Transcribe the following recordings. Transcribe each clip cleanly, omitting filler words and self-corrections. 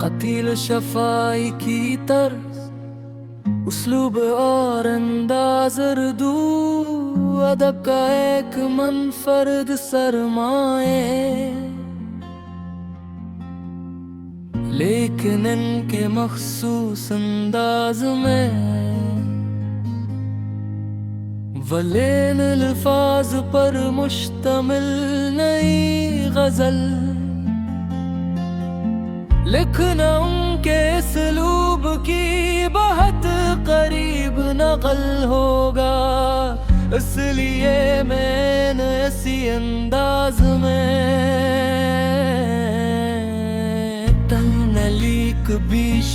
कतील शफाई की तर्ज, उसलूब और अंदाज अर्दू, अदब का एक मनफरद सरमाए। लेकिन इनके मखसूस अंदाज में वलेन अल्फाज पर मुश्तमिल नई गजल लिखना उनके इसलूब की बहुत करीब नकल होगा। इसलिए मैंने इसी अंदाज में तन्नलीक बीश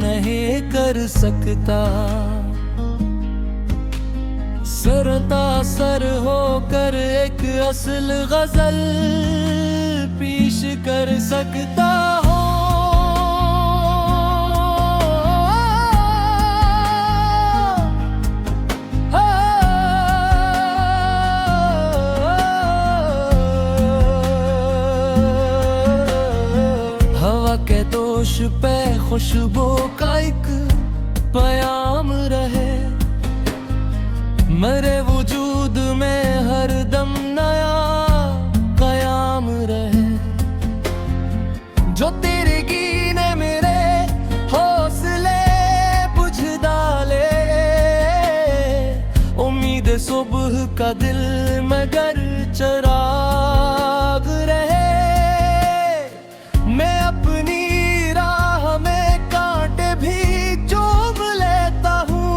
नहीं कर सकता, सरता सर होकर एक असल गजल पेश कर सकता हो। हवा के दोष पे खुशबू का एक पयाम रहे, मेरे वजूद में हर दम नया कयाम रहे। जो तेरे गीने मेरे हौसले बुझ डाले, उम्मीद सुबह का दिल में गर चराग रहे। मैं अपनी राह में कांटे भी चूम लेता हूँ,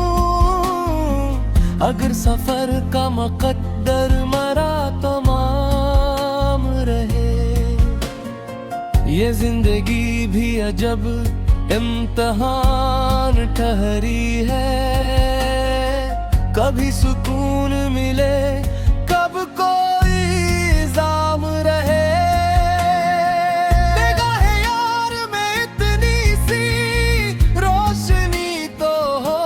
अगर सफर का मुकद्दर मरा तमाम रहे। ये जिंदगी भी अजब इम्तिहान ठहरी है, कभी सुकून मिले कब कोई इल्जाम रहे। निगाहे यार में इतनी सी रोशनी तो हो,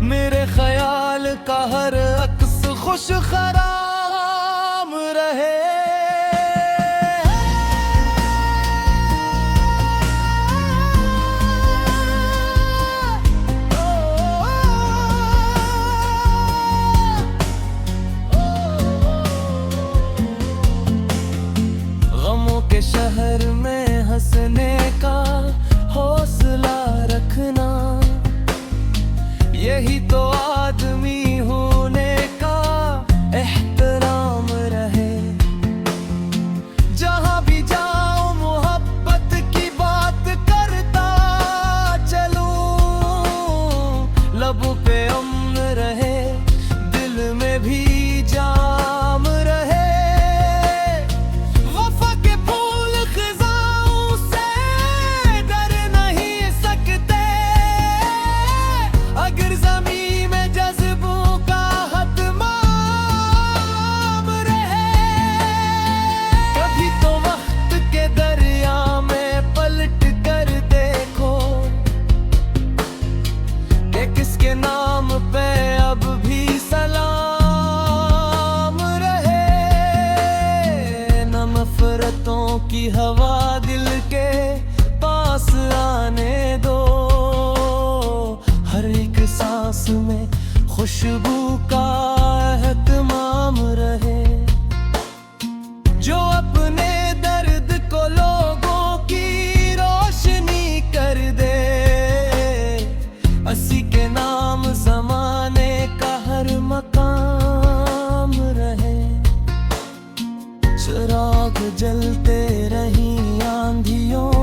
मेरे ख्याल का हर अक्स खुश खराम रहे। गमों के शहर में हंसने का हौसला रखना, यही तो आदमी होने का एहतराम रहे। जहां भी जाऊं मोहब्बत की बात करता चलूं, लबों पे अम्न रहे दिल में भी जाम रहे। वफा के फूल खिजाओं से डर नहीं सकते, अगर ज़मीन में जज्बों का हतमाम रहे। कभी तो वक्त के दरिया में पलट कर देखो कि किसके नाम पे अब भी सलाम रहे। न नफरतों की हवा दिल के पास आने दो, हर एक सांस में खुशबू का एहतमाम रहे। जो अपने दर्द को लोगों की रोशनी कर दे, असी के नाम ज़माने का हर मकाम रहे। चिराग जलते रही आंधियों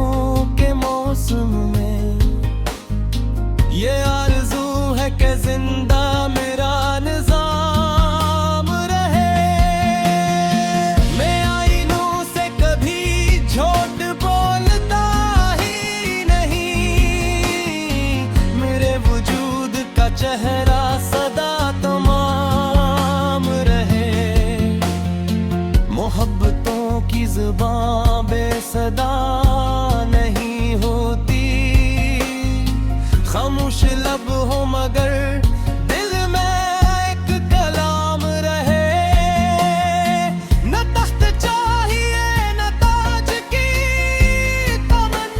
के मौसम में, ये आरज़ू है कि जिंदा मेरा निज़ाम रहे। मैं आईनों से कभी झूठ बोलता ही नहीं, मेरे वजूद का चेहरा सदा तमाम रहे। मोहब्बतों की ज़ुबान बेसदा नहीं होती, खामोश लब हो मगर दिल में एक कलाम रहे। न तख्त चाहिए न ताज की तमन्ना,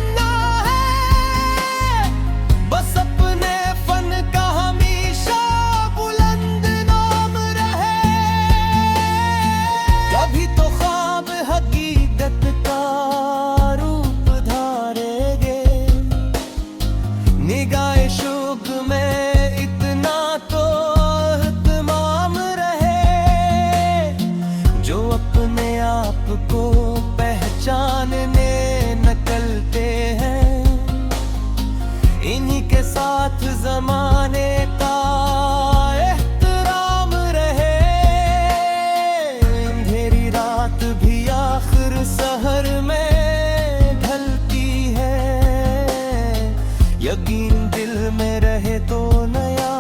यकीन दिल में रहे तो नया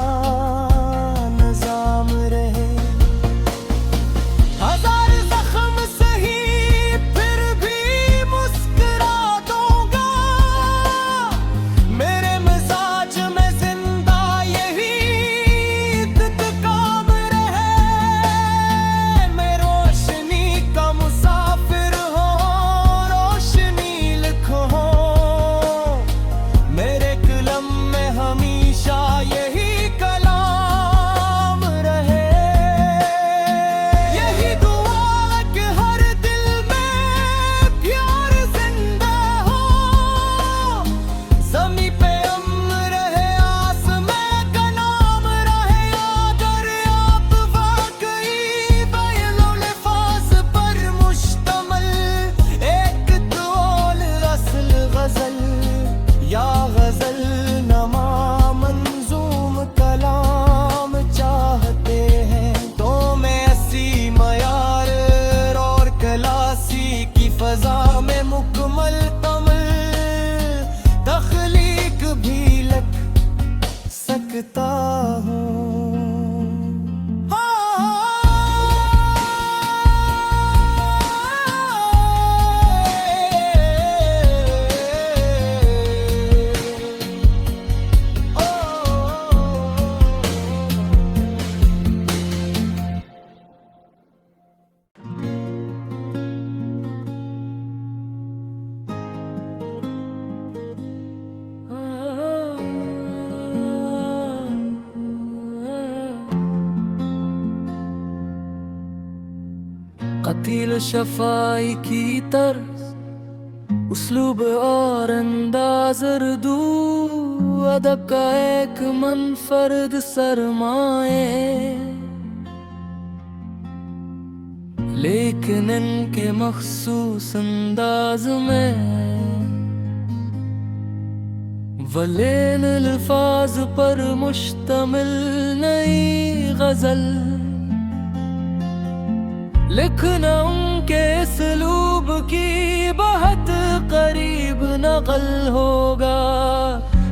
निजाम रहे। हजार जख्म सही फिर भी मुस्कुरा दूंगा, मेरे मिजाज में जिंदा यही काम रहे। मैं रोशनी का मुसाफिर हो, रोशनी लिखो मेरे कलम में हमेशा यही कलाम रहे। यही दुआ कि हर दिल में प्यार जिंदा हो, ज़मीं पे अम्न रहे, आसमां का नाम रहे। अगर आप वाकई बयानो लिफाज पर मुश्तमिल एक तौल असल गजल या गजल नमा मंजूम कलाम चाहते हैं तो मैं ऐसी मयार और क्लासी की फजा में मुकम्मल तमल तख्लीक भी लग सकता हूँ। कतील शफाई की तर्ज, उसलूब और अंदाज रदू, अदब का एक मनफरद सरमाए। लेकिन इनके मखसूस अंदाज में वलेन अल्फाज पर मुश्तमिल नई गजल लिखना उनके इसलूब की बहुत करीब नकल होगा।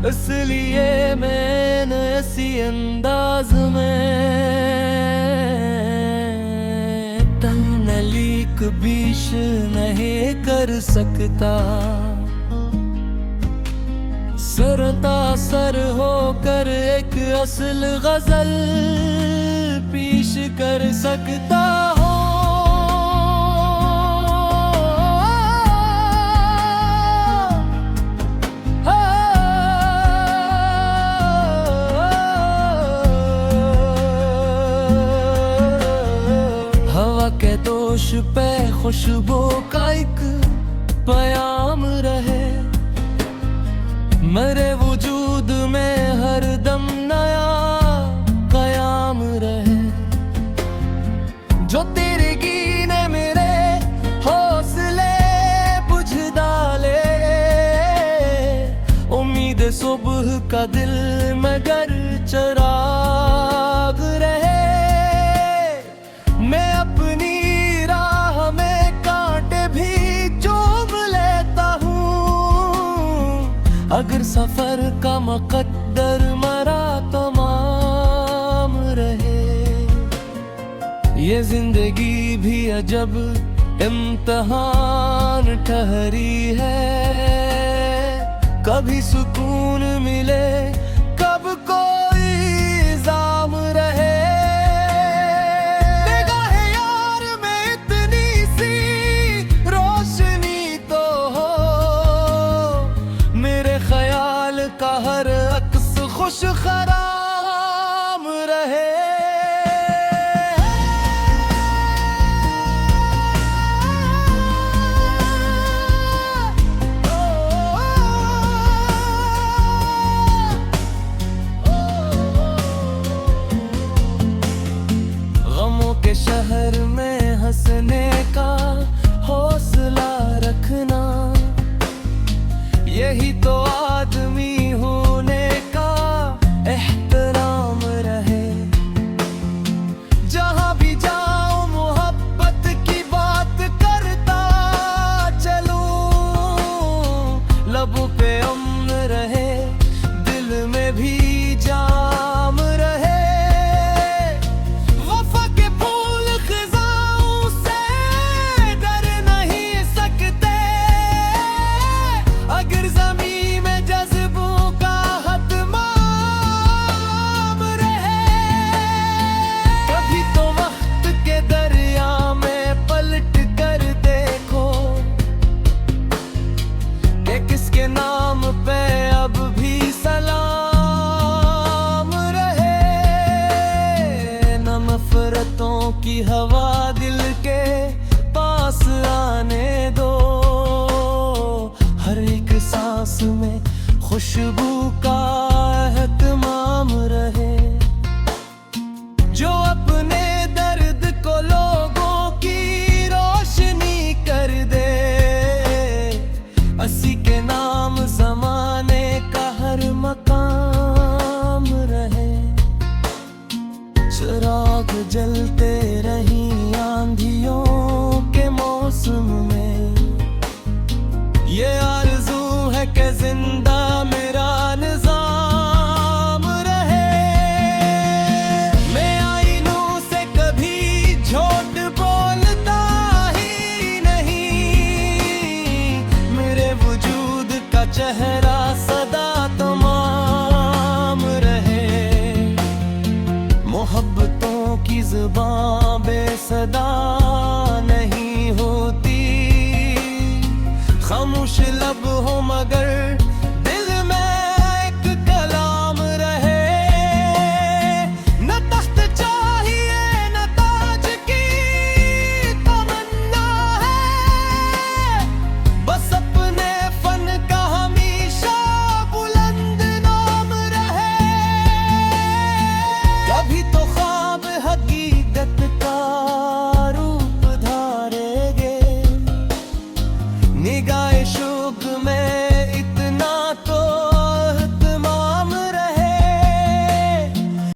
इसलिए मैंने इसी अंदाज में तनलीक बीश नहीं कर सकता, सरता सर होकर एक असल गजल पेश कर सकता हो। हवा के दोष पे खुशबू का एक पयाम रहे, मेरे वजूद में हर दम नया कयाम रहे। जो तेरे गीने मेरे हौसले बुझ डाले, उम्मीद सुबह का दिल में गर चराग रहे। मैं अपनी राह में कांटे भी चूम लेता हूँ, अगर सफर का मुकद्दर मरा तमाम रहे। ये जिंदगी भी अजब इम्तहान ठहरी है, कभी सुकून मिले कब कोई इल्जाम रहे। निगाहे यार में इतनी सी रोशनी तो हो, मेरे ख्याल का हर अक्स खुश खराम रहे। शहर में हंसने का हौसला रखना, यही तो आदमी होने का एहतराम रहे। जहां भी जाऊं मोहब्बत की बात करता चलूं, लबों पे अम्न रहे, के नाम पे अब भी सलाम रहे। न नफरतों की हवा दिल के पास आने दो। हर एक सांस में खुशबू का एहतमाम रहे। जो अपने दर्द को लोगों की रोशनी कर दे, असी के नाम ज़माने का हर मकाम रहे। चिराग जलते रही आंधियों के मौसम में, ये आरज़ू है कि जिंदा मेरा निज़ाम रहे। मैं आईनों से कभी झूठ बोलता ही नहीं। मेरे वजूद का चेहरा सदा तमाम रहे। मोहब्बतों की ज़ुबान बेसदा